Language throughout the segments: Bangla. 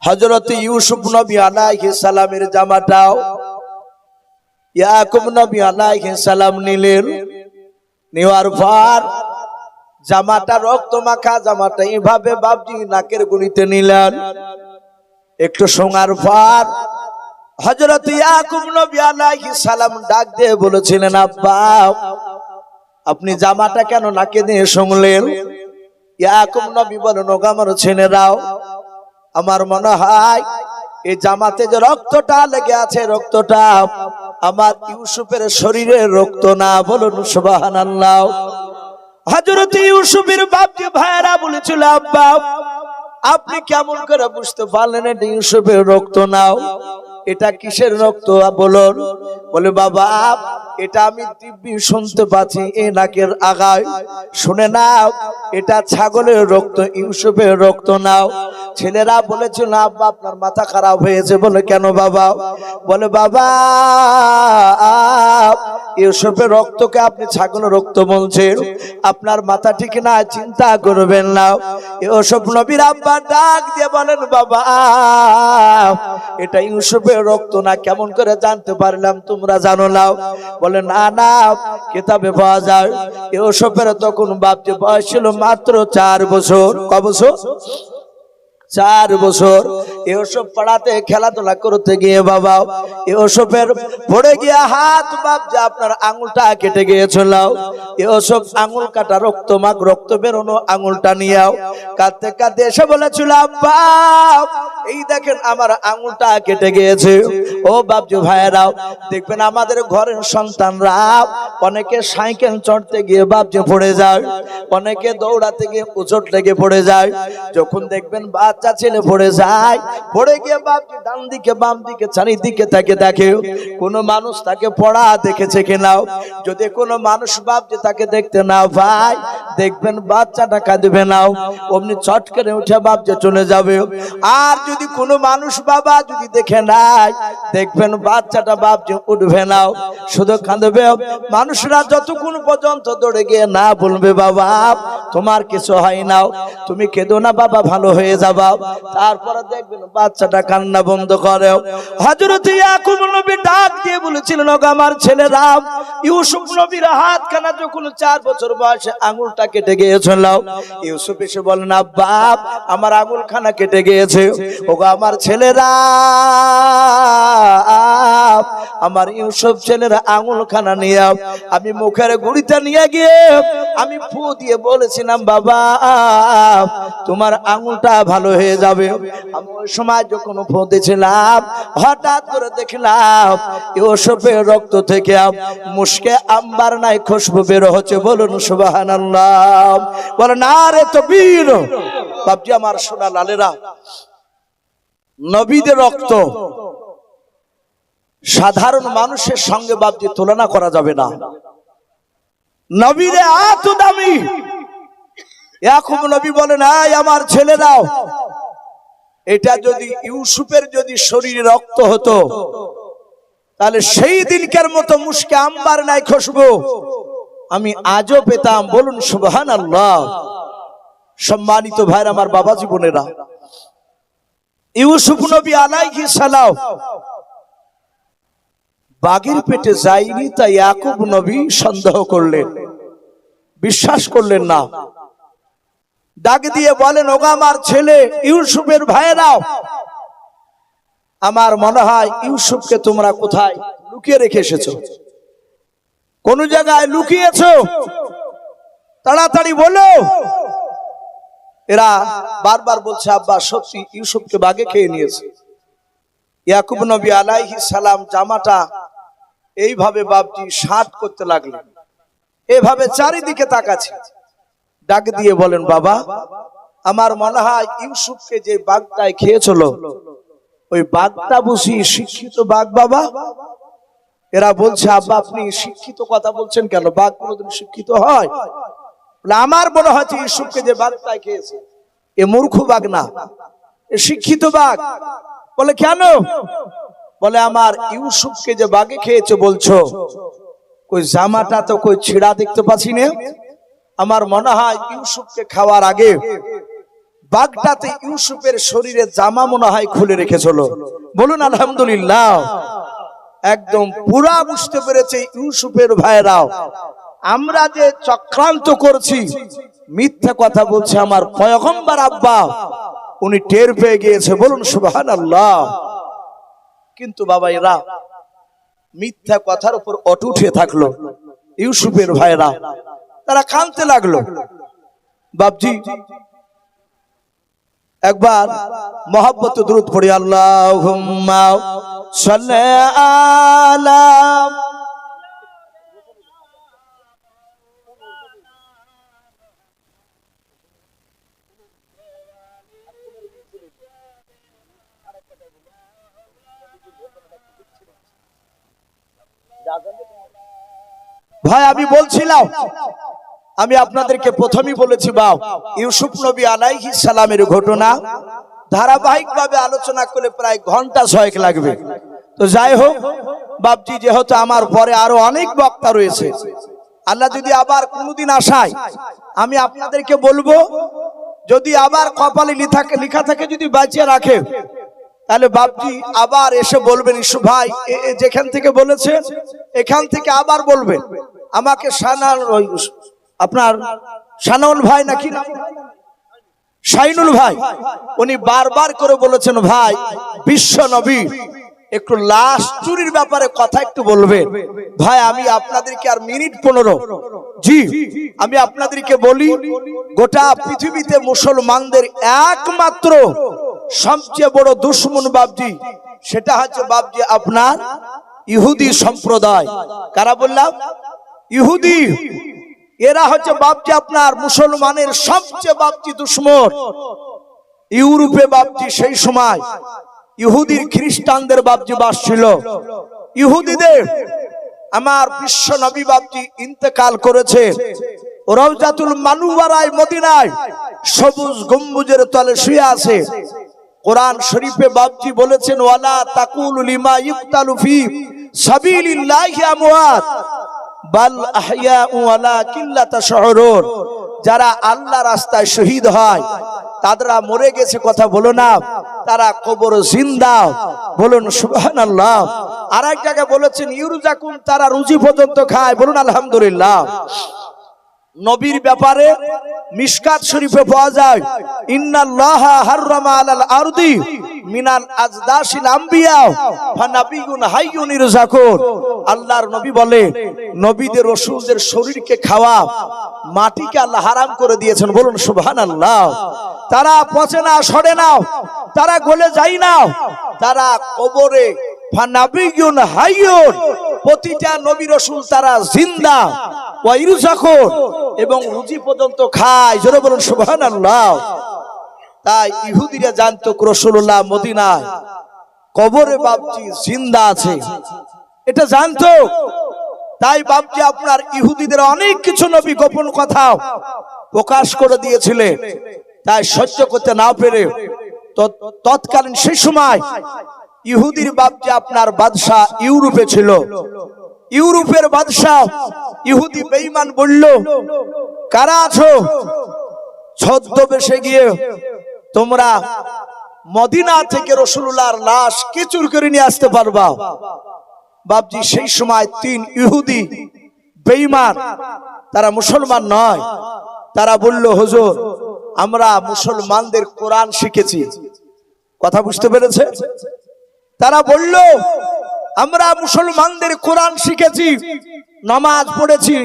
হযরত ইউসুফ নবী আলাইহিস সালামের জামাটাও ইয়াকুব নবী আলাইহিস সালাম নিলেন। নেওয়ার পর জামাটা রক্ত মাখা জামাটা এইভাবে বাপজি নাকের গুড়িতে নিলেন। একটু শোনার পর হযরত ইয়াকুব নবী আলাইহিস সালাম ডাক দিয়ে বলেছিলেন, আব্বা আপনি জামাটা কেন নাকে দিয়ে শুনলেন? ইয়াকুব নবী বলেন, ওগো আমার ছেলেরাও, আমার মনে হয় এই জামাতে যে রক্তটা লেগে আছে রক্তটা আমার ইউসুফের শরীরের রক্ত না। বলুন সুবহানাল্লাহ। হযরত ইউসুফের বাপজি ভাইরা বলেছিল, আব্বা আপনি কেমন করে বুঝতে পারলেন এটা ইউসুফের রক্ত নাও? এটা কিসের রক্ত বলুন? বলে, বাবা এটা আমি দিব্যি শুনতে পাচ্ছি এই নাকের আগায়। শুনে নাও, এটা ছাগলের রক্ত, ইউসুফের রক্ত নাও। ছেলেরা বলেছিল, আব্বা আপনার মাথা খারাপ হয়েছে। বলে, কেন বাবা? বলে, বাবা ইউসুফের রক্তকে আপনি ছাগলের রক্ত বলছেন, আপনার মাথা ঠিক না, চিন্তা করবেন না। ইউসুফ নবীর আব্বা ডাক দিয়ে বলেন, বাবা এটা ইউসুফের রক্ত না, কেমন করে জানতে পারলাম? তোমরা জানো না? বলে, না না, কিতাবে পাওয়া যায় ইউসুফের তখন বাপজি বয়স ছিল মাত্র 4 বছর। ক বছর? 4 বছর। ইউসুফ পাড়াতে খেলাধুলা করতে গিয়ে বাবা ইউসুফের পড়ে গিয়ে হাত বাপজি আপনার আঙুলটা কেটে গিয়েছিল। ইউসুফ আঙুল কাটা রক্ত মাখ রক্ত বেরোনো আঙুলটা নিয়েও কাঁদতে কাঁদতে এসে বলেছিল, আব্বা এই দেখেন আমার আঙুলটা কেটে গিয়েছে। ও বাপজি ভাইয়েরাও দেখবেন আমাদের ঘরের সন্তানরা অনেকে সাইকেল চড়তে গিয়ে বাপজি পড়ে যায়, অনেকে দৌড়াতে গিয়ে উচট লেগে পড়ে যায়। যখন দেখবেন বাচ্চা ছেলে পড়ে যায়, পড়ে গিয়ে বাপজি ডান দিকে বাম দিকে চারিদিকে তাকে দেখে কোনো মানুষ তাকে পড়া দেখেছে কিনা। যদি কোনো মানুষ বাপজি তাকে দেখতে না পায় দেখবেন বাচ্চাটা কাঁদবে না, অমনি চট করে উঠে বাপজি চলে যাবে। আর যদি কোনো মানুষ বাবা যদি দেখে নাই দেখবেন বাচ্চাটা বাপজি উঠবে না, শুধু কাঁদবে। মানুষরা যতক্ষণ পর্যন্ত দৌড়ে গিয়ে না বলবে, বাবা তোমার কিছু হয় না, তুমি কেঁদো না বাবা, ভালো হয়ে যাবা, তারপরে দেখবেন বাচ্চাটা কান্না বন্ধ করে। হযরত ইয়াকুব নবী ডাক দিয়ে বলেছিলেন, ওগো আমার ছেলেরা, ইউসুফ নবীর হাতখানা যখন 4 বছর বয়সে আঙুলটা কেটে গিয়েছিল, ইউসুফ এসে বলেন, আব্বা আমার আঙুলখানা কেটে গিয়েছে। ওগো আমার ছেলেরা, আমার ইউসুফ ছেলের আঙুলখানা নিয়ে আমি মুখের গুড়িতে নিয়ে গিয়ে আমি ফু দিয়ে বলেছিলাম, বাবা তোমার আঙুলটা ভালো হয়ে যাবে। আমি ওই সময় যখন ফু দিয়েছিলাম হঠাৎ করে দেখলাম ইউসুফের রক্ত থেকে মুশকে আম্বার নাই খুশবু বের হচ্ছে। বলুন সুবহানাল্লাহ। বলে, না রে তকবীর। বাপজি আমার সোনা লালেরা, নবীদের রক্ত সাধারণ মানুষের সঙ্গে বাপজি তুলনা করা যাবে না। নবীরে এত দামি। ইয়াকুব নবী বলেন, এই আমার ছেলেরাও, এটা যদি ইউসুফের যদি শরীরে রক্ত হতো তাহলে সেই দিনকার মতো মুশকে আম্বার নাই খুশবু আমি আজও পেতাম। বলুন সুবহানাল্লাহ। সম্মানিত ভাইরা আমার, বাবা জীবনেরা, ইউসুফ নবী আলাইহিস সালাম বাঘের পেটে যায়নি, তাই ইয়াকুব নবী সন্দেহ করলেন, বিশ্বাস করলেন না। ডাক দিয়ে বলেন, ওগো আমার ছেলে ইউসুফের ভাইয়েরাও, আমার মনে হয় ইউসুফকে তোমরা কোথায় লুকিয়ে রেখে এসেছো, কোন জায়গায় লুকিয়েছো, তাড়াতাড়ি বলো। এরা বারবার বলছে, আব্বা সত্যি ইউসুফকে বাঘে খেয়ে নিয়েছে। ইয়াকুব নবী আলাইহিস সালাম জামাটা এইভাবে বাপজি শাট করতে লাগলেন, এভাবে চারিদিকে তাকাচ্ছে। ডাক দিয়ে বলেন, বাবা আমার মনে হয় ইউসুফকে যে বাঘটায় খেয়েছিল ওই বাঘটা বুঝি শিক্ষিত বাঘ। বাবা এরা বলছে, আব্বা আপনি শিক্ষিত কথা বলছেন কেন? বাঘ কোনোদিন শিক্ষিত হয়? আমার মনে হচ্ছে ইউসুফকে যে বাঘটায় খেয়েছে এ মূর্খ বাঘ না, এ শিক্ষিত বাঘ। বলে, কেন? বলে, আমার ইউসুফকে যে বাঘে খেয়েছে বলছো, কই জামাটা তো কই ছিঁড়া দেখতে পাচ্ছি না। আমার মনে হয় ইউসুফকে খাওয়ার আগে বাগদাতে ইউসুফের শরীরে জামা মনে হয় খুলে রেখেছিল। বলুন আলহামদুলিল্লাহ। একদম পুরা বুঝতে পেরেছে ইউসুফের ভাইরাও, আমরা যে চক্রান্ত করছি, মিথ্যা কথা বলছে আমার পয়গম্বর আব্বা, উনি টের পেয়ে গিয়েছে। বলুন সুবহানাল্লাহ। কিন্তু বাবা এরা মিথ্যা কথার উপর অটুট হয়ে থাকলো। ইউসুফের ভাইরা তারা কাঁদতে লাগলো। বাপজি একবার মহব্বত দুরূদ পড়ি, আল্লাহুম্মা সাল্লি আলা। ভাই আমি বলছিলাম, আমি আপনাদেরকে প্রথমেই বলেছি বাপ, ইউসুফ নবী আলাইহিস সালামের ঘটনা ধারাবাহিক ভাবে আলোচনা করলে প্রায় ঘন্টা 6 লাগবে। তো যাই হোক বাপজি, যেহেতু আমার পরে আরো অনেক বক্তা রয়েছে, আল্লাহ যদি আবার কোনোদিন আসায় আমি আপনাদেরকে বলবো, যদি আবার কপালে লিখা থাকে যদি বাঁচিয়ে রাখে, তাহলে বাপজি আবার এসে বলবেন ইউসুফ ভাই যেখান থেকে বলেছেন এখান থেকে আবার বলবেন। আমাকে আপনার সানাউল ভাই নাকি শাইনুল ভাই, উনি বারবার করে বলেছেন ভাই বিশ্ব নবী একটু লাশ চুরির ব্যাপারে কথা একটু বলবেন। ভাই আমি আপনাদেরকে আর মিনিট 15, জি আমি আপনাদেরকে বলি, গোটা পৃথিবীতে মুসলমানদের একমাত্র সবচেয়ে বড় দুশমন বাপজি, সেটা হচ্ছে বাপজি আপনার ইহুদি সম্প্রদায়। কারা বললাম? ইহুদি। এরা হচ্ছে বাপজি আপনার মুসলমানের সবচেয়ে বাপজি দুশমন। ইউরোপে বাপজি সেই সময় ইহুদির খ্রিস্টানদের বাপজি বাস ছিল। ইহুদিদের আমার বিশ্ব নবী বাপজি ইন্তেকাল করেছে রওজাতুল মানুওয়ারায় মদিনায় সবুজ গম্বুজের তলে শুয়ে আছে। কোরআন শরীফে বাপজি বলেছেন ওয়ালা তাকুলু লিমা ইউকতালু ফি সাবিলিল্লাহি আমওয়াত বাল আহইয়াউ ওয়ালাকিন লা তাশউরুন। যারা আল্লাহ রাস্তায় শহীদ হয় তারা মরে গেছে কথা বলো না, তারা কবর জিন্দা। বলুন সুবহানাল্লাহ। আর এক জায়গায় বলেছেন ইউরজাকুন, তারা রুজি পর্যন্ত খায়। বলুন আলহামদুলিল্লাহ। নবীর ব্যাপারে মিশকাত শরীফে পাওয়া যায় ইন্নাল্লাহা হাররামা আলাল আরদি মিনাল আজদাশিল আমবিয়া ফানাবিয়ুন হাইয়ুন ইরজাকুন। আল্লাহর নবী বলে নবীদের রাসূলদের শরীরকে খাওয়া মাটিকে আল্লাহ হারাম করে দিয়েছেন। বলুন সুবহানাল্লাহ। তারা পচে না, সড়ে না, তারা গলে যায় না, তারা কবরে ফানাবিয়ুন হাইয়ুন, প্রতিটা নবী রাসূল তারা জিন্দা ওয়া ইরজাকুন এবং রুজি পর্যন্ত খায়। জোরে বলুন সুবহানাল্লাহ। তাই ইহুদিরা জানতো রাসূলুল্লাহ মদিনায় কবরে বাপজি জিন্দা আছে, এটা জানতো। তাই বাপজি আপনার ইহুদিদের অনেক কিছু নবী গোপন কথা প্রকাশ করে দিয়েছিলেন। তাই সহ্য করতে না পেরে তৎকালীন সেই সময় ইহুদির বাপজি আপনার বাদশা ইউরোপে ছিল। ইউরোপের বাদশা ইহুদি বেঈমান বলল কারা আছো, ছদ্মবেশে গিয়ে তোমরা মদিনা থেকে রাসূলুল্লাহর লাশ কে চুর করে নিয়ে আসতে পারবা? বাপজি সেই সময় 3 ইহুদি বেঈমান, তারা মুসলমান নয়, তারা বলল হুজুর আমরা মুসলমানদের কোরআন শিখেছি। কথা বুঝতে পেরেছে? তারা বলল আমরা মুসলমানদের কোরআন শিখেছি, নামাজ পড়েছি,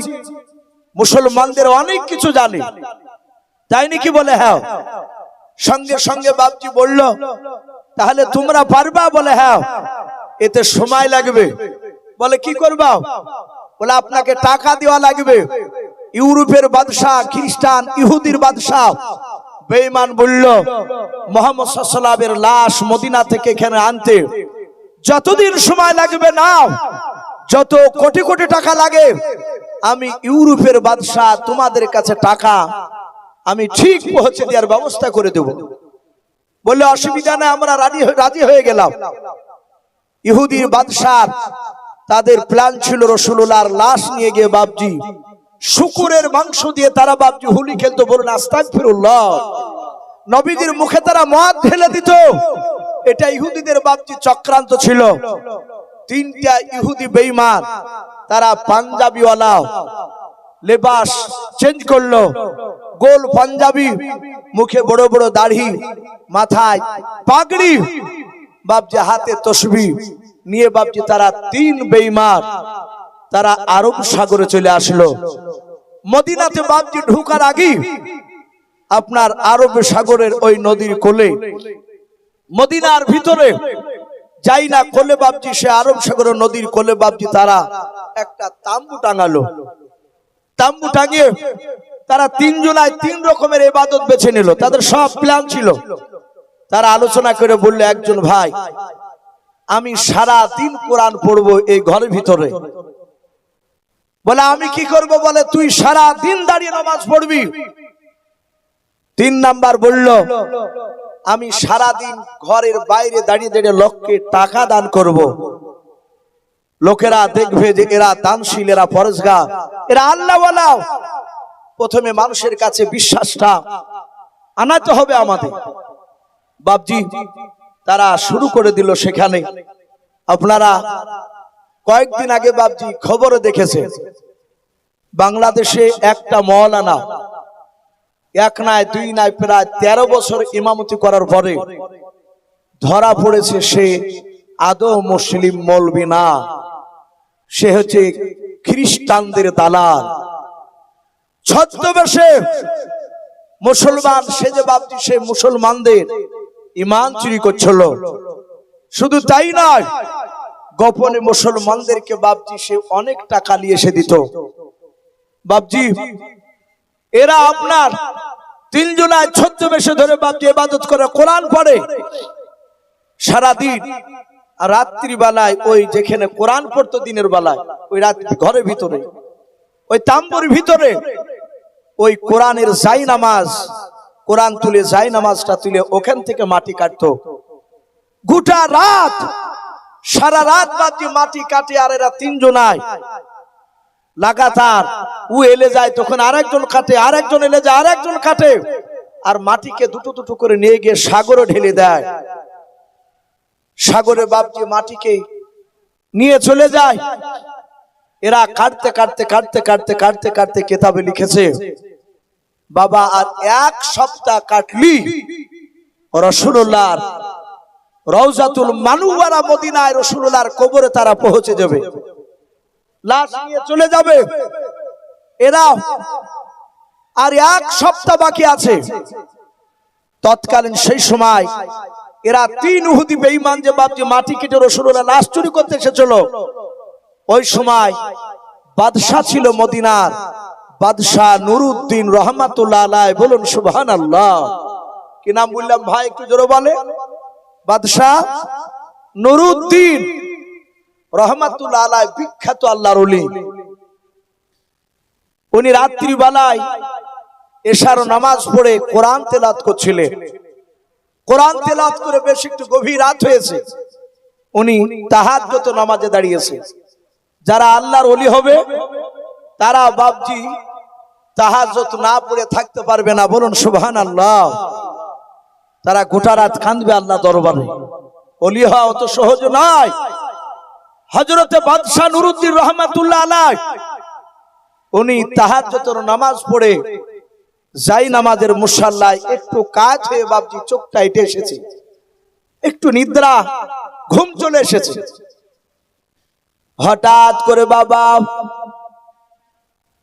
মুসলমানদের অনেক কিছু জানি। তাই নাকি? বলে হ্যাঁ। সঙ্গে সঙ্গে বাপজি বলল তাহলে তোমরা পারবা? বলে হ্যাঁ। এতে সময় লাগবে। বলে কি করবা? বলে আপনাকে টাকা দেওয়া লাগবে। ইউরোপের বাদশা খ্রিস্টান ইহুদির বাদশা বেঈমান বলল মুহাম্মদ সাল্লাল্লাহু আলাইহি ওয়াসাল্লামের লাশ মদিনা থেকে এখানে আনতে যতদিন সময় লাগবে নাও, যত কোটি কোটি টাকা লাগে, আমি ইউরোপের বাদশা তোমাদের কাছে টাকা আমি ঠিক পৌঁছে দেওয়ার ব্যবস্থা করে দেব। বললে অসুবিধা নেই, আমরা রাজি হয়ে গেলাম। ইহুদির বাদশা তাদের প্ল্যান ছিল রাসূলুল্লাহর লাশ নিয়ে গিয়ে বাপজি শুকুরের মাংস দিয়ে তারা বাপজি হুলি খেলতো। বলুন আস্তাগফিরুল্লাহ। নবীজির মুখে তারা মদ ঢেলে দিত। এটা ইহুদিদের বাপজি চক্রান্ত ছিল। তিনটা ইহুদি বেঈমান তারা পাঞ্জাবিওয়ালা লেবাস চেঞ্জ করলো, গোল পাঞ্জাবি, মুখে বড় বড় দাড়ি, মাথায় পাগড়ি, বাপজি হাতে তসবিহ নিয়ে বাপজি তারা তিন বেঈমান তারা আরব সাগরে চলে আসলো। মদিনাতে বাপজি ঢুকার আগে আপনার আরব সাগরের ওই নদীর কোলে, মদিনার ভিতরে যাই না কোলে বাপজি, সে আরব সাগরের নদীর কোলে বাপজি তারা একটা তাম্বু টাঙালো। তাম্বু টাঙিয়ে তারা তিনজনায় তিন রকমের ইবাদত বেছে নিল। তাদের সব প্ল্যান ছিল। তারা আলোচনা করে বলল, একজন ভাই আমি সারা দিন কোরআন পড়বো এই ঘরের ভিতরে। বলে আমি কি করব? বলে তুই সারা দিন দাঁড়িয়ে নামাজ পড়বি। তিন নাম্বার বলল, আমি সারা দিন ঘরের বাইরে দাঁড়িয়ে দাঁড়িয়ে লোককে টাকা দান করব। লোকেরা দেখবে যে এরা দানশীল, এরা পরেশগার, এরা আল্লাহওয়ালা। প্রথমে মানুষের কাছে বিশ্বাসটা আনাতে হবে আমাদের। বাপজি তারা শুরু করে দিল। সেখানে আপনারা কয়েকদিন আগে বাপজি খবরে দেখেছে, বাংলাদেশে একটা মাওলানা এক নয় দুই নয় প্রায় 13 বছর ইমামতি করার পরে ধরা পড়েছে সে আদৌ মুসলিম মৌলবি না, সে হচ্ছে খ্রিস্টানদের দালাল। ছদ্মবেশে মুসলমান সেজে বাপজি সে মুসলমানদের ঈমান চুরি করছিল। শুধু তাই নয়, গোপনে মুসলমানদেরকে বাপজি সে অনেক টাকা নিয়ে এসে দিত। বাপজি এরা আপনার তিনজনায় ছদ্মবেশে ধরে বাপজি ইবাদত করে, কোরআন পড়ে সারাদিন। আর রাত্রি বেলায় ওই যেখানে কোরআন পড়তো দিনের বেলায়, ওই রাত্রি ঘরের ভিতরে ওই তাম্বুর ভিতরে ওই কোরআনের জাই নামাজ, কোরআন তুলে জাই নামাজটা তুলে ওখান থেকে মাটি কাটতো। গোটা রাত, সারা রাত বাপজি মাটি কাটে। আর এরা তিনজনায় লাগাতার, ও এলে যায় তখন আরেকজন কাটে, আরেকজন এলে যায় আরেকজন কাটে, আর মাটিকে দুটো দুটো করে নিয়ে গিয়ে সাগরে ঢেলে দেয়। সাগরে বাপজি মাটিকে নিয়ে চলে যায়। এরা কাটতে কাটতে কাটতে কাটতে কাটতে কাটতে কিতাবে লিখেছে, বাবা আর এক সপ্তাহ কাটলি রাসূলুল্লাহর রওজাতুল মানুওয়ারা মদিনায় রাসূলুল্লাহর কবরে তারা পৌঁছে যাবে, লাশ নিয়ে চলে যাবে। এরা আর এক সপ্তাহ বাকি আছে। তৎকালীন সেই সময় এরা তিন ইহুদি বেঈমান যে বাপজি মাটি কেটে রাসূলুল্লাহ লাশ চুরি করতে এসেছিল, ওই সময় বাদশা ছিল মদিনার, বাদশা নুরউদ্দিন রহমাতুল্লাহ আলাইহি। বলুন সুবহানাল্লাহ। কি নাম বললাম ভাই, একটু জোরে বলে? বাদশা নুরউদ্দিন রহমাতুল্লাহ আলাইহি, বিখ্যাত আল্লাহর ওলি। উনি রাত্রি বেলায় এশার নামাজ পড়ে কোরআন তেলাওয়াত করছিলেন। কোরআন তেলাওয়াত করে বেশ একটু গভীর রাত হয়েছে, উনি তাহাজ্জুদ নামাজে দাঁড়িয়েছে। যারা আল্লাহর ওলি হবে তারা বাপজি তাহাজ্জুদ না পড়ে থাকতে পারবে না। বলুন সুবহানাল্লাহ। তারা গোটা রাত কাঁদবে আল্লাহ দরবারে। ওলি হওয়া অত সহজ নয়। হযরতে বাদশা নুরউদ্দিন রহমাতুল্লাহ আলাইহি উনি তাহাজ্জুদের নামাজ পড়ে যাই নামাজের মুসাল্লায় একটু কাজ হয়ে বাপজি চোখটা এঁটে এসেছে, একটু নিদ্রা ঘুম চলে এসেছে। হঠাৎ করে বাবা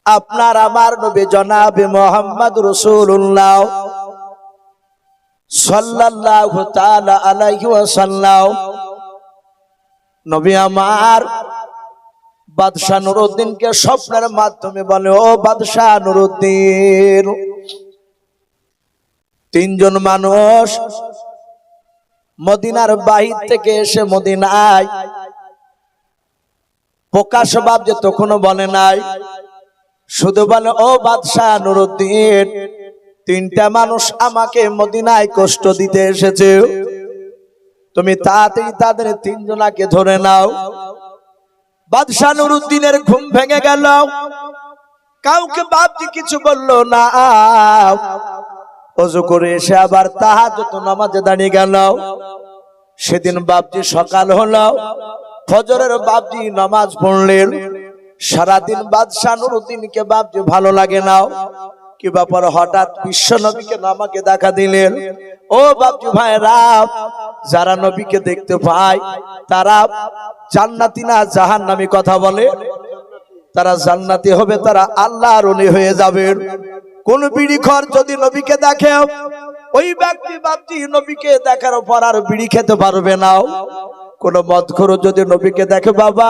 আপনার আমার নবী জনাবে মুহাম্মদ রাসূলুল্লাহ সাল্লাল্লাহু তাআলা আলাইহি ওয়াসাল্লাম, নবী আমার বাদশা নুরউদ্দিনকে স্বপ্নের মাধ্যমে বলে, ও বাদশা নুরউদ্দিন, তিনজন মানুষ মদিনার বাহির থেকে এসে মদিনায় প্রকাশ ভাব যে তখনও বলে নাই, শুধু বলে, ও বাদশা নুরউদ্দিন, তিনটা মানুষ আমাকে মদিনায় কষ্ট দিতে এসেছে, তুমি তাড়াতাড়ি তাদের তিনজনাকে ধরে নাও। বাদশা নুরউদ্দিনের ঘুম ভেঙে গেল, কাউকে বাপজি কিছু বলল না। ওযু করে এসে আবার তাহাজ্জুদ নামাজে দাঁড়িয়ে গেল। সেদিন বাপজি সকাল হলো, ফজরের বাপজি নামাজ পড়লেন। সারাদিন বাদশাহ নুরউদ্দিনকে বাপজি ভালো লাগে না। কি ব্যাপার, হঠাৎ বিশ্ব নবীকে আমাকে দেখা দিলেন। ও বাপজি ভাইরা, যারা নবীকে দেখতে পায় তারা জান্নাতি না জাহান্নামী কথা বলে? তারা জান্নাতি হবে, তারা আল্লাহর ওলি হয়ে যাবেন। কোন বিড়িখোর যদি নবীকে দেখে, ওই ব্যক্তি বাপজি নবীকে দেখার পর আর বিড়ি খেতে পারবে না। কোন মদখোর যদি নবীকে দেখে, বাবা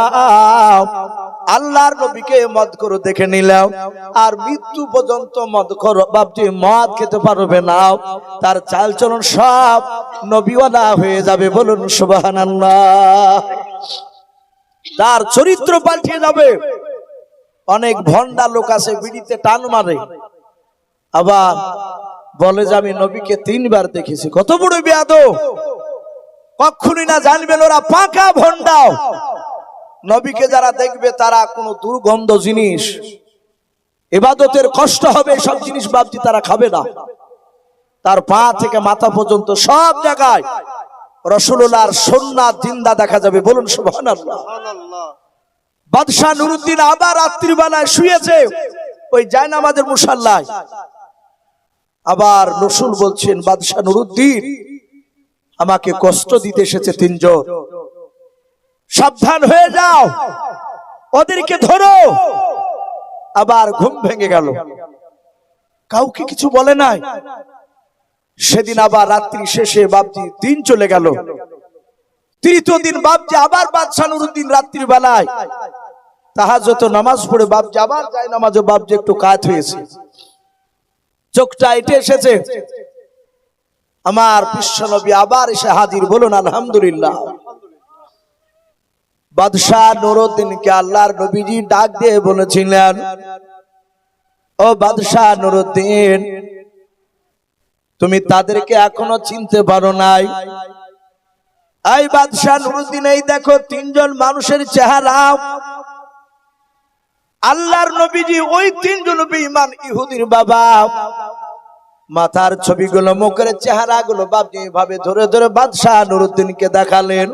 আল্লাহর নবীকে মদখোর দেখে নিলাম, আর মৃত্যু পর্যন্ত মদখোর বাপজি মদ খেতে পারবে না। তার চালচলন সব নবীওয়ালা হয়ে যাবে। বলুন সুবহানাল্লাহ। তার চরিত্র পাল্টে যাবে। অনেক ভন্ডা লোক আছে, বিড়িতে টান মারে, আবার বলে যে আমি নবীকে 3 বার দেখেছি। কত বড় বেয়াদব! কখনোই না জানবেন ওরা পাকা ভন্ডা। নবীকে যারা দেখবে তারা কোনো দুর্গন্ধ জিনিস, ইবাদতের কষ্ট হবে, সব জিনিস বাপজি তারা খাবে না। তার পা থেকে মাথা পর্যন্ত সব জায়গায় রাসূলুল্লাহর সুন্নাত জিন্দা দেখা যাবে। বলুন সুবহানাল্লাহ। বাদশাহ নুরউদ্দিন আবার রাত্রিবেলায় শুয়েছে ওই জায়নামাজের মুসাল্লায়। আবার রাসূল বলছেন, বাদশাহ নুরউদ্দিন আমাকে কষ্ট দিতে এসেছে 3 জন, সাবধান হয়ে যাও, ওদেরকে ধরো। আবার ঘুম ভেঙে গেল, কাউকে কিছু বলে নাই। সেদিন আবার রাত্রি শেষে বাপজি দিন চলে গেল। তৃতীয় দিন বাপজি আবার বাদশাহ নুরউদ্দিন রাত্রি বেলায় তাহাজ্জুদ নামাজ পড়ে বাপজি আবার যায় নামাজে, বাপজি একটু কাত হয়েছে, চোখটা এটে এসেছে। আমার বিশ্বনবী আবার এসে হাজির। বলুন আলহামদুলিল্লাহ। বাদশাহ নুরউদ্দিনকে আল্লাহর নবীজি ডাক দিয়ে বলেছিলেন, ও বাদশাহ নুরউদ্দিন, তুমি তাদেরকে এখনো চিনতে পারো নাই। এই বাদশাহ নুরউদ্দিন, এই দেখো 3 জন মানুষের চেহারা। আল্লাহর নবীজি ওই 3 জন বেঈমান ইহুদির বাবা। মাথার ছবিগুলো, মুখের চেহারাগুলো বাপজি এভাবে ধরে ধরে বাদশাহ নুরউদ্দিনকে দেখালেন।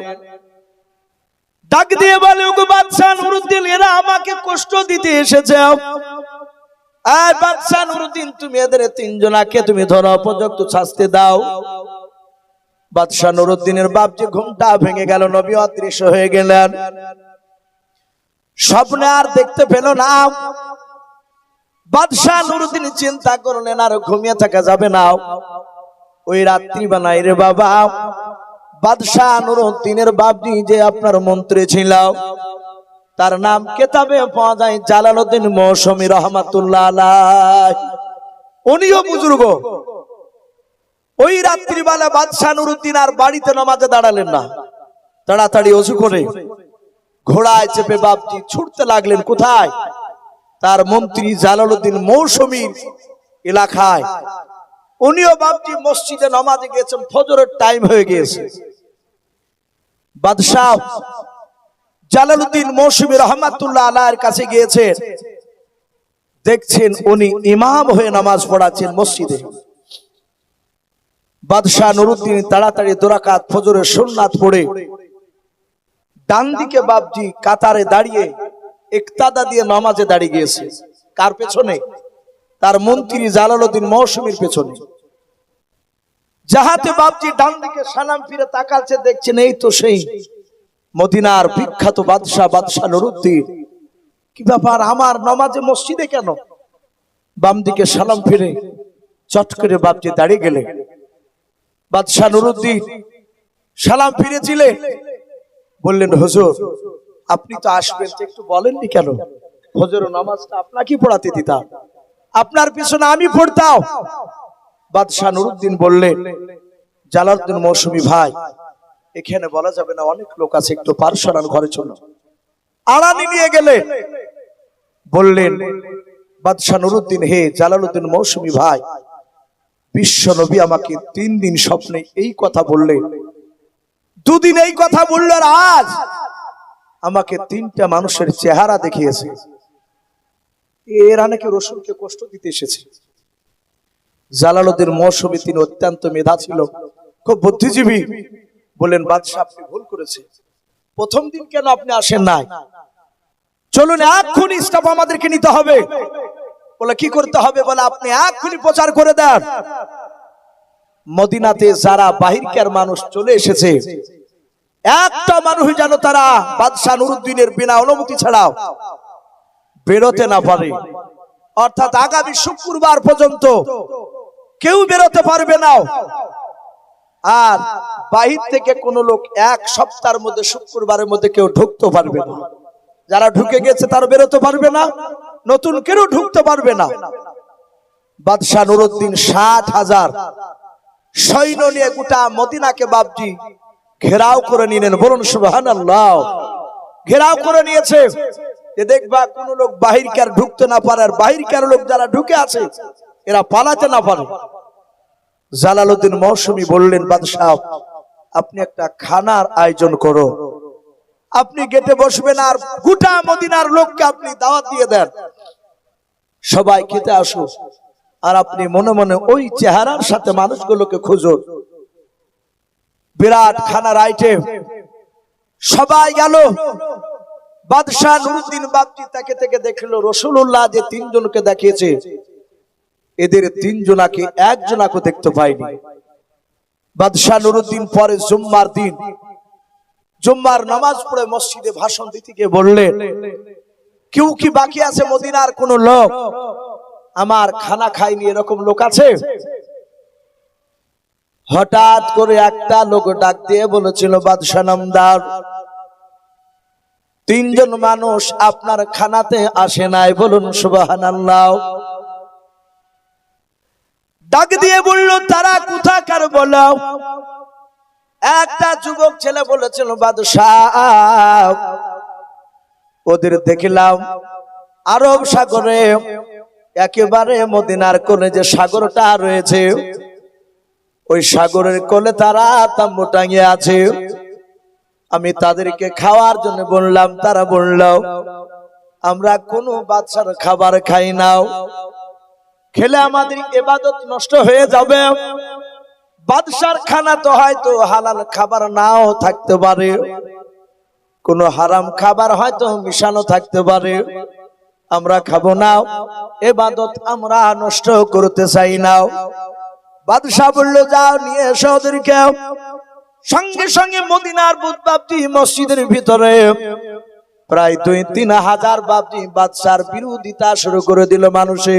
ডাক দিয়ে বলে, ওগো বাদশাহ নুরউদ্দিন, এরা আমাকে কষ্ট দিতে এসেছে। আর বাদশাহ নুরউদ্দিন, তুমি এদের 3 জনাকে তুমি ধরো, উপযুক্ত শাস্তি দাও। বাদশাহ নুরউদ্দিনের বাপজি ঘুমটা ভেঙে গেল, নবী অদৃশ্য হয়ে গেলেন। স্বপ্নে আর দেখতে পেল না। বাদশাহ নুরউদ্দিন চিন্তা করলেন আর ঘুমিয়ে থাকা যাবে না। ওই রাত্রি বানাই রে বাবা, বাদশাহ নুরউদ্দিনের বাপজি যে আপনার মন্ত্রী ছিল, তার নাম কিতাবে পাওয়া যায় জালালউদ্দিন মৌসুমী রহমাতুল্লাহ আলাইহি। উনিও বুজুর্গ। ওই রাত্রিবেলা বাদশাহ নুরউদ্দিন আর বাড়িতে নামাজে দাঁড়ালেন না, তাড়াতাড়ি ওযু করে ঘোড়ায় চেপে বাপজি ছুটতে লাগলেন। কোথায়? তার মন্ত্রী জালালউদ্দিন মৌসুমীর এলাকায়। উনিও বাপজি মসজিদে নামাজে গিয়েছেন, ফজরের টাইম হয়ে গিয়েছে। বাদশাহ জালালউদ্দিন মৌসুমী রহমাতুল্লাহ আলাইহির কাছে গিয়েছেন, দেখছেন উনি ইমাম হয়ে নামাজ পড়াচ্ছেন মসজিদে। বাদশাহ নুরউদ্দিন তাড়াতাড়ি 2 রাকাত ফজরের সুন্নাত পড়ে ডান দিকে বাপজি কাতারে দাঁড়িয়ে ইক্তাদা দিয়ে নামাজে দাঁড়িয়ে গিয়েছে। কার পেছনে? তার মন্ত্রী জালালউদ্দিন মৌসুমীর পেছনে। যাহাতে বাপজি ডান দিকে সালাম ফিরে তাকাচ্ছে, দেখছেন এই তো সেই মদিনার বিখ্যাত বাদশাহ নুরউদ্দিন। কি ব্যাপার, আমার নামাজে মসজিদে কেন? বাম দিকে সালাম ফিরে চট করে বাপজি দাঁড়িয়ে গেলে। বাদশাহ নুরউদ্দিন সালাম ফিরেছিলেন, বললেন, হুজুর আপনি তো আসবেন, একটু বলেননি কেন? ফজরের নামাজটা আপনাকে পড়াতে দিতাম, আপনার পিছনে আমি পড়তাম। বাদশাহ নুরউদ্দিন বললেন, জালালউদ্দিন মৌসুমী ভাই, এখানে বলা যাবে না, অনেক লোক আছে, একটু পার্সোনাল ঘরে চলো। আড়ানি নিয়ে গেলে বললেন, বাদশাহ নুরউদ্দিন, হে জালালউদ্দিন মৌসুমী ভাই, বিশ্ব নবী আমাকে 3 দিন স্বপ্নে এই কথা বললেন, 2 দিন এই কথা বলল, আর আজ আমাকে 3টা মানুষের চেহারা দেখিয়েছে। এরা নাকি রাসূলকে কষ্ট দিতে এসেছে। জালালউদ্দিন মৌসুমী তিনি অত্যন্ত মেধা ছিল, খুব বুদ্ধিজীবী। বলেন বাদশাহ আপনি ভুল করেছেন, প্রথম দিন কেন আপনি আসেন নাই? চলুন এক্ষুনি স্টাফ আমাদেরকে নিতে হবে। বলে কি করতে হবে? বলে আপনি এক্ষুনি প্রচার করে দেন মদিনাতে যারা বাহিরকার মানুষ চলে এসেছে, একটা মানুষ যেন তারা বাদশাহ নুরউদ্দিনের বিনা অনুমতি ছাড়াও বেরোতে না পারে। অর্থাৎ আগামী শুক্রবার পর্যন্ত কেউ বেরোতে পারবে না। আর বাহির থেকে কোন লোক এক সপ্তাহের মধ্যে শুক্রবারের মধ্যে কেউ ঢুকতে পারবে না। যারা ঢুকে গেছে তারা বেরোতে পারবে না, নতুন কেউ ঢুকতে পারবে না। বাদশাহ নুরউদ্দিন 60,000 সৈন্য নিয়ে গোটা মদিনাকে বাবজি ঘেরাও করে নিলেন। বলুন সুবহানাল্লাহ। ঘেরাও করে নিয়েছে যে দেখবা কোন লোক বাহিরকার ঢুকতে না পারে, আর বাহিরকার লোক যারা ঢুকে আছে এরা পালাতে না পারে। জালালউদ্দিন মৌসুমী বললেন বাদশাহ আপনি একটা খানার আয়োজন করো, আপনি গেটে বসবেন আর গোটা মদিনার লোককে আপনি দাওয়াত দিয়ে দেন, সবাই খেতে আসো। আর আপনি মনে মনে ওই চেহারার সাথে মানুষগুলোকে খুঁজুন। বিরাট খানার আইটেম, সবাই গেল। বাদশাহ নুরউদ্দিন বাবজি তাকে থেকে দেখলো রাসূলুল্লাহ যে তিনজনকে দেখিয়েছে এদের তিনজনাকে একজনাকে দেখতে পাইনি। বাদশাহ নুরউদ্দিন পরে জুম্মার দিন জুম্মার নামাজ পড়ে মসজিদে ভাষণ দিতে গিয়ে বললেন কেউ কি বাকি আছে মদিনার কোন লোক আমার খানা খায়নি এরকম লোক আছে? হঠাৎ করে একটা লোক ডাক দিয়ে বলেছিল বাদশাহ নামদার তিনজন মানুষ আপনার খানাতে আসে নাই। বলুন সুবহানাল্লাহ। ডাক দিয়ে বলল তারা কোথাকার বলো? একটা যুবক ছেলে বলেছিল বাদশাহ ওদের দেখলাম আরব সাগরে একেবারে মদিনার কোলে যে সাগরটা রয়েছে ওই সাগরের কোলে তারা তাম্বু টাঙিয়ে আছে। আমি তাদেরকে খাওয়ার জন্য বললাম, তারা বলল আমরা কোনো বাদশার খাবার খাই না, খেলে আমাদের ইবাদত নষ্ট হয়ে যাবে। বাদশার খানা তো হয়তো হালাল খাবার নাও থাকতে পারে, কোন হারাম খাবার হয়তো মিশানো থাকতে পারে, আমরা খাবো না, ইবাদত আমরা নষ্ট করতে চাই না। বাদশাহ বলল যাও নিয়ে এসো ওদেরকে। সঙ্গে সঙ্গে মদিনার বুধবাবজি মসজিদের ভিতরে প্রায় 2-3 হাজার বাবজি বাদশার বিরোধিতা শুরু করে দিল। মানুষে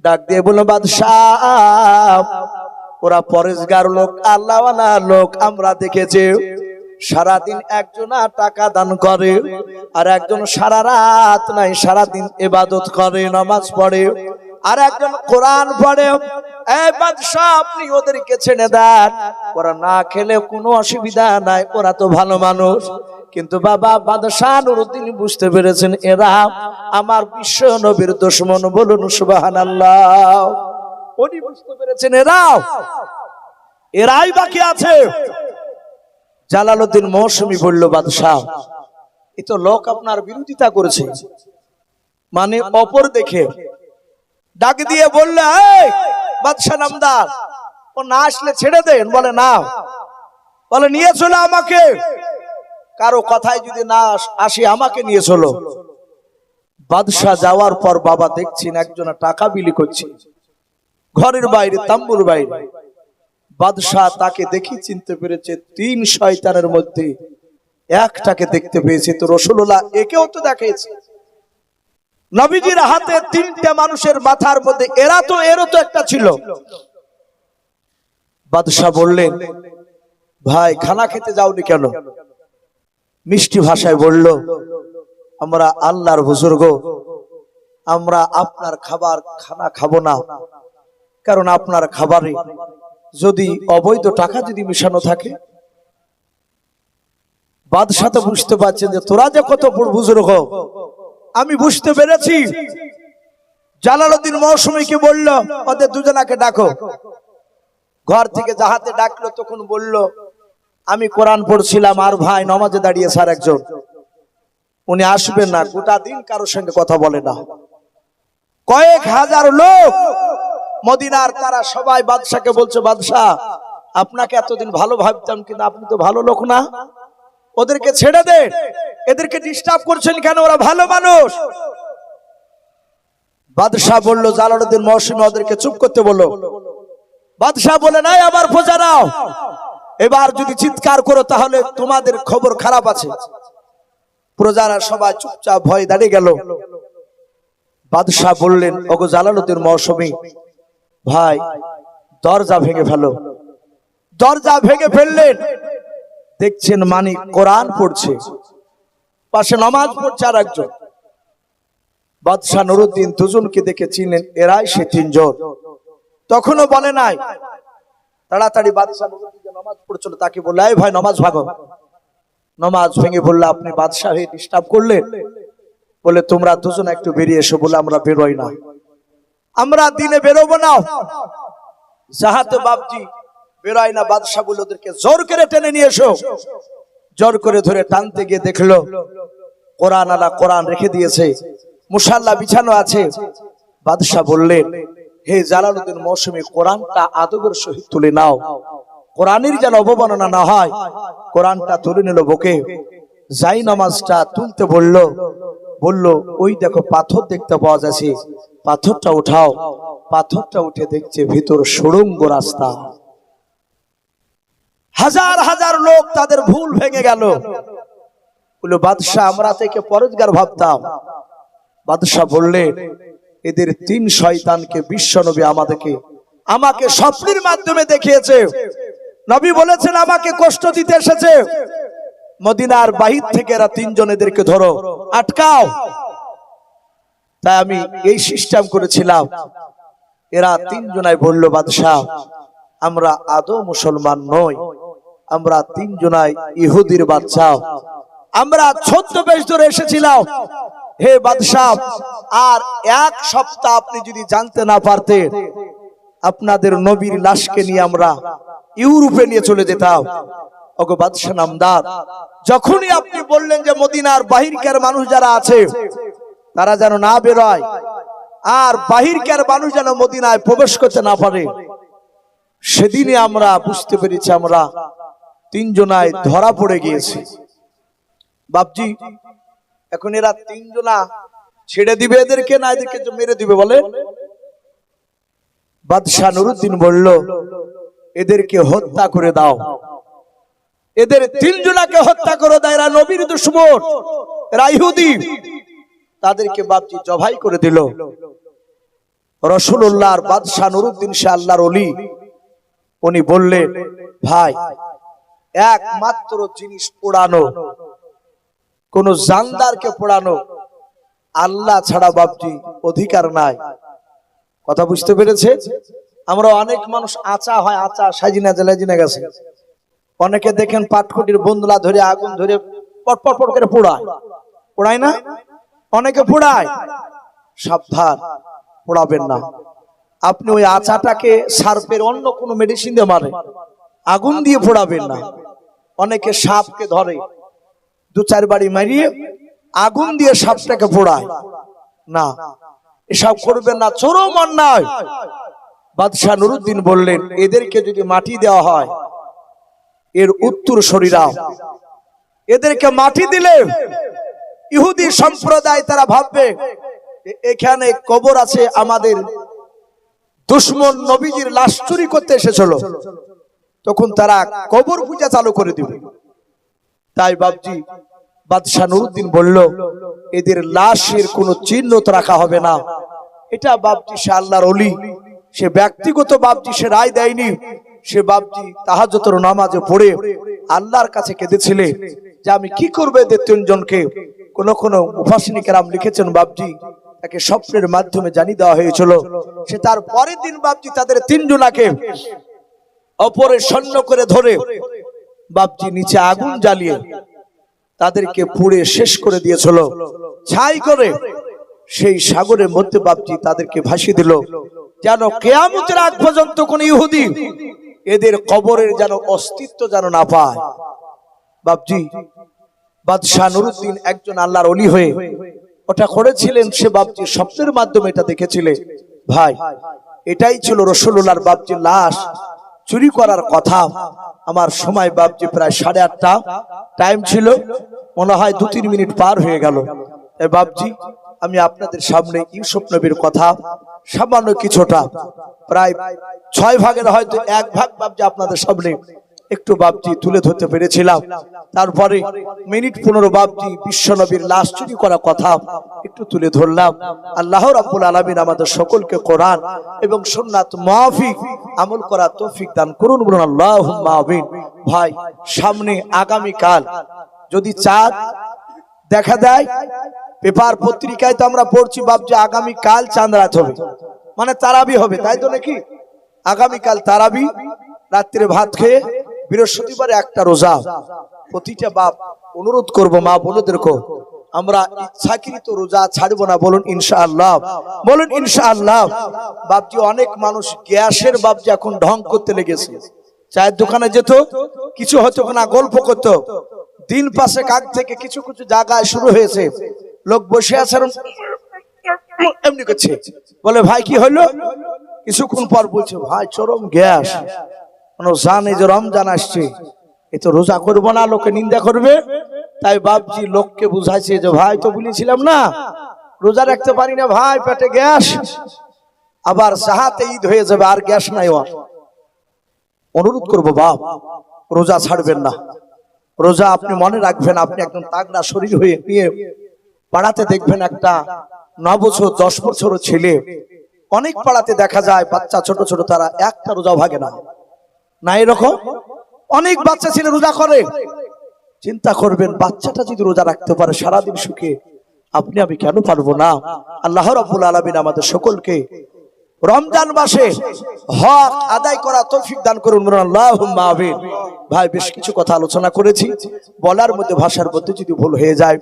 ডাক দিয়ে বলল বাদশাহ ওরা পরেশগার লোক, আল্লাহওয়ালা লোক, আমরা দেখেছি সারাদিন একজনা টাকা দান করে আর একজন সারা রাত নাই সারাদিন ইবাদত করে, নামাজ পড়ে, আর একজন কোরআন পড়ে। এই বাদশাহ আপনি ওদেরকে ছেড়ে দেন, ওরা না খেলে কোনো অসুবিধা নাই, ওরা তো ভালো মানুষ। কিন্তু বাবা বাদশাহ নুরউদ্দিন বুঝতে পেরেছেন এরা আমার বিশ্ব নবীর দুশমন। বলুন সুবহানাল্লাহ। উনি বুঝতে পেরেছেন এরাই বাকি আছে। জালালউদ্দিন মৌসুমী বলল বাদশাহ এ তো লোক আপনার বিরোধিতা করেছে, মানে অপর দেখে। ডাক দিয়ে বলল এই বাদশাহ নামদার ও না আসলে ছেড়ে দেন। বলে না, বলে নিয়ে চলো আমাকে, কারো কথায় যদি না আসি আমাকে নিয়ে চলো। বাদশাহ যাওয়ার পর বাবা দেখছেন একজন টাকা বিলি করছে ঘরের বাইরে, তাম্বুর বাইরে। বাদশাহ তাকে দেখি চিনতে পেরেছে 3 শয়তানের মধ্যে একটাকে দেখতে পেয়েছে। তো রাসূলুল্লাহ একেও তো দেখিয়েছে নবীজির হাতে 3টে মানুষের মাথার মধ্যে এরও তো একটা ছিল। বাদশাহ বললেন ভাই খানা খেতে যাওনি কেন? মিষ্টি ভাষায় বলল আমরা আল্লাহর বুজুর্গ, আমরা আপনার খানা খাবো না, কারণ আপনার খাবারে যদি অবৈধ টাকা যদি মিশানো থাকে। বাদশাহ তো বুঝতে পারছেন যে তোরা যে কত বড় বুজুর্গ, আমি বুঝতে পেরেছি। জালালউদ্দিন মৌসুমীকে বলল ওদের দুজনাকে ডাকো। ঘর থেকে যাহাতে ডাকলো তখন বলল আমি কোরআন পড়ছিলাম আর ভাই নামাজে দাঁড়িয়ে স্যার একজন, উনি আসবেন না, গোটা দিন কারোর সঙ্গে কথা বলে না। কয়েক হাজার লোক মদিনার তারা সবাই বাদশাকে বলছে, বাদশাহ আপনাকে এতদিন ভালো ভাবতাম, কিন্তু আপনি তো ভালো লোক না, ওদেরকে ছেড়ে দেন, এদেরকে ডিস্টার্ব করছেন কেন, ওরা ভালো মানুষ। বাদশাহ বলল, জালালউদ্দিন মহসিন ওদেরকে চুপ করতে বলল। বাদশাহ বলে, নাই আমার প্রজারাও, এবার যদি চিৎকার করো তাহলে তোমাদের খবর খারাপ আছে। প্রজারা সবাই চুপচাপ ভয়ে দাঁড়িয়ে গেল। বাদশাহ বললেন, ওগো জালালউদ্দিন মহসিন ভাই, দরজা ভেঙে ফেলো। দরজা ভেঙে ফেললেন, দেখছেন মানিক কোরআন পড়ছে, পাশে নামাজ পড়ছে আর একজন। বাদশাহ নুরুদ্দিন দুজনকে দেখে চিনলেন, এরাই সে তিনজন। তখনও বলে নাই, তাড়াতাড়ি বাদশাহ নুরুদ্দিন নামাজ পড়ছিল তাকে বলল, এই ভাই নামাজ ভাগো। নামাজ ভেঙে বলল, আপনি বাদশাহ হয়ে ডিস্টার্ব করলেন, বলে তোমরা দুজন একটু বেরিয়ে এসো। বলে, আমরা বেরোই না, আমরা দিনে বেরোবো না। যাহাতে বাপজি বেরোয় না, বাদশাহ বলে ওদেরকে জোর করে টেনে নিয়ে এসো। জোর করে ধরে টানতে গিয়ে দেখলো কোরআন আলা কোরআন রেখে দিয়েছে, মুসাল্লা বিছানো আছে। বাদশাহ বললেন, হে জালালউদ্দিন মহসিন, কোরআনটা আদবের সহিত তুলে নাও, কোরআনের যেন অবমাননা না হয়। কোরআনটা তুলে নিল বুকে, যাই নামাজটা তুলতে বলল। ওই দেখো পাথর দেখতে পাওয়া যাচ্ছে, পাথরটা উঠাও। পাথরটা উঠে দেখছে ভিতর সুড়ঙ্গ রাস্তা। হাজার হাজার লোক, তাদের ভুল ভেঙে গেল। বলল, বাদশাহ আমরা থেকে পরেজগার ভাবতাম। বাদশাহ বললেন, এদের তিন শয়তানকে বিশ্বনবী আমাকে স্বপ্নের মাধ্যমে দেখিয়েছে। নবী বলেছেন আমাকে কষ্ট দিতে এসেছে। মদিনার বাহির থেকে এরা তিনজন, এদেরকে ধরো, আটকাও। তাই আমি এই সিস্টেম করেছিলাম। এরা তিনজনাই বলল, বাদশাহ আমরা আদৌ মুসলমান নই, আমরা তিনজনাই ইহুদির বাচ্চা, আমরা ছদ্মবেশ ধরে এসেছিলাম। হে বাদশাহ, আর এক সপ্তাহ আপনি যদি জানতে না পারতেন, আপনাদের নবীর লাশকে নিয়ে আমরা ইউরোপে নিয়ে চলে যেতাম। ওগো বাদশাহ নামদার, যখনই আপনি বললেন যে মদিনার বাহিরকার মানুষ যারা আছে তারা যেন না বেরোয়, আর বাহিরকার মানুষ যেন মদিনায় প্রবেশ করতে না পারে, সেদিনে আমরা বুঝতে পেরেছি আমরা তিনজনায় ধরা পড়ে গিয়েছি। বাপজি, এখন এরা তিনজনা ছেড়ে দিবে এদেরকে, না এদেরকে মেরে দিবে বলে? বাদশাহ নুরুদ্দিন বলল, এদেরকে হত্যা করে দাও, এদের তিনজনাকে হত্যা করে দাও, এরা নবীর দুশমন, এরা ইহুদি। তাদেরকে বাপজি জবাই করে দিল। রাসূলুল্লাহর বাদশাহ নুরুদ্দিন সে আল্লাহর ওলি, উনি বললেন, ভাই একমাত্র জিনিস পোড়ানো, কোন জানদারকে পোড়ানো আল্লাহ ছাড়া বাপজি অধিকার নাই। কথা বুঝতে পেরেছে? আমরা অনেক মানুষ আচা হয়, আচা সাজিনা জেলাজিনা গেছে, অনেকে দেখেন পাটকুটির বন্দুলা ধরে আগুন ধরে পটপট পট করে পোড়ায় না, অনেকে পোড়ায়। সাবধান, পোড়াবেন না। আপনি ওই আচাটাকে সার্পের অন্য কোনো মেডিসিন দিয়ে মারে, আগুন দিয়ে পোড়াবেন না। অনেকে সাপকে ধরে, দু চার বাড়ি মারিয়ে আগুন দিয়ে সাপটাকে পোড়ায় না, এসব করবেন না, চরম অন্যায়। বাদশাহ নুরুদ্দিন বললেন, এদেরকে যদি মাটি দেওয়া হয়, এর উত্তর শরীরা, এদেরকে মাটি দিলে ইহুদি সম্প্রদায় তারা ভাববে এখানে কবর আছে, আমাদের দুশমন নবীজির লাশ চুরি করতে এসেছিল, তখন তারা কবর পূজা চালু করে দিবে। তাই বাপজি বাদশাহ নুরুদ্দিন বলল, এদের লাশের কোনো চিহ্ন তো রাখা হবে না। এটা বাপজি সে আল্লাহর ওলি, সে ব্যক্তিগত বাপজি সে রায় দেয়নি। সে বাপজি তাহাজ্জুদের নামাজে পড়ে আল্লাহর কাছে কেঁদেছিলেন যে আমি কি করব এদের তিনজনকে। কোন কোন মুফাসসিরিন কেরাম লিখেছেন বাপজি তাকে স্বপ্নের মাধ্যমে জানিয়ে দেওয়া হয়েছিল। সে তার পরের দিন বাপজি তাদের তিনজনাকে অপরের সৈন্য করে ধরে বাপজি নিচে আগুন জ্বালিয়ে তাদেরকে পুড়ে শেষ করে দিয়েছিল, ছাই করে সেই সাগরের মধ্যে বাপজি তাদেরকে ভাসিয়ে দিল, যেন কিয়ামতের আগ পর্যন্ত কোন ইহুদি এদের কবরের যেন অস্তিত্ব যেন না পায়। বাপজি বাদশাহ নুরুদ্দিন একজন আল্লাহর ওলি হয়ে ওটা করেছিলেন, সে বাপজি স্বপ্নের মাধ্যমে এটা দেখেছিলেন। ভাই এটাই ছিল রসুল্লাহর বাপজির লাশ চুরি করার কথা। আমার সময় বাপজি প্রায় 8:30 টাইম ছিল, মনে হয় 2-3 মিনিট পার হয়ে গেল। তাই বাপজি আমি আপনাদের সামনে ইউসুফ নবীর কথা সামান্য কিছুটা, প্রায় 6 ভাগের হয়তো 1 ভাগ বাপজি আপনাদের সামনে একটু বাপজি তুলে ধরতে পেরেছিলাম। তারপরে মিনিট 15 বাপজি বিশ্ব নবীর লাশ চুরি করা কথা একটু তুলে ধরলাম। আল্লাহ রাব্বুল আলামিন আমাদের সকলকে কোরআন এবং সুন্নাত মাফিক আমল করার তৌফিক দান করুন, বলুন আল্লাহুম্মা আমিন। ভাই সামনে আগামী কাল যদি চাঁদ দেখা দেয়, পেপার পত্রিকায় তো আমরা পড়ছি বাপজি আগামী কাল চাঁদ রাত হবে, মানে তারাবি হবে, তাই তো নাকি? আগামী কাল তারাবি, রাত্রে ভাত খেয়ে বৃহস্পতিবার একটা রোজা। প্রতিটা বাপ অনুরোধ করব মা বোনদেরকে, আমরা ইচ্ছাকৃত রোজা ছাড়বো না, বলুন ইনশাআল্লাহ, বলুন ইনশাআল্লাহ। বাপজি অনেক মানুষ গ্যাসের বাপজি এখন ঢং করতে লেগেছে। চায়ের দোকানে যেত, কিছু হতো না, গল্প করতো। দিন পাশে কাক থেকে কিছু কিছু জায়গায় শুরু হয়েছে, লোক বসে আছে এমনি করছে, বলে ভাই কি হলো? কিছুক্ষণ পর বলছে ভাই চরম গ্যাস, জানে যে রমজান আসছে, এ তো রোজা করবো না, লোকে নিন্দা করবে। তাই বাপজি লোককে বুঝাইছে যে ভাই তো বলেছিলাম না রোজা রাখতে পারি না ভাই, পেটে গ্যাস, আবার চাহাতে ঈদ হয়ে যাবে, আর গ্যাস নাই। অনুরোধ করবো বাপ রোজা ছাড়বেন না, রোজা আপনি মনে রাখবেন, আপনি একদম তাগড়া শরীর হয়ে নিয়ে পাড়াতে দেখবেন একটা 9 বছর 10 বছর ছেলে, অনেক পাড়াতে দেখা যায় বাচ্চা ছোট ছোট, তারা একটা রোজা ভাগে না, না এরকম অনেক বাচ্চা ছেলে রোজা করে। চিন্তা করবেন বাচ্চাটা যদি রোজা রাখতে পারে সারাদিন সুখে, আপনি আমি কেন পারবো না? আল্লাহ রাব্বুল আলামিন আমাদের সকলকে রমজান মাসে হক আদায় করা তৌফিক দান করুন, আল্লাহুম্মা আমিন। ভাই বেশ কিছু কথা আলোচনা করেছি, বলার মধ্যে ভাষার মধ্যে যদি ভুল হয়ে যায়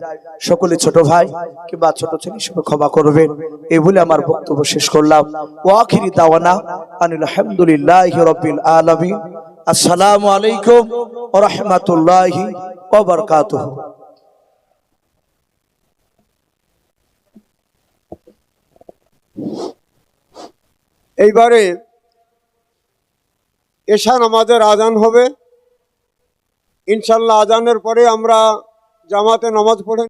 সকলে ছোট ভাই কিংবা ছোট ছেলে হিসেবে ক্ষমা করবেন, এই বলে আমার বক্তব্য শেষ করলাম। ওয়া আখিরি দাওয়ানা আনিল হামদুলিল্লাহি রাব্বিল আলামিন। আসসালামু আলাইকুম ওয়া রাহমাতুল্লাহি ওয়া বারাকাতুহু। এইবারে এশা নামাজের আজান হবে ইনশাল্লাহ। আজানের পরে আমরা জামাতে নামাজ পড়ে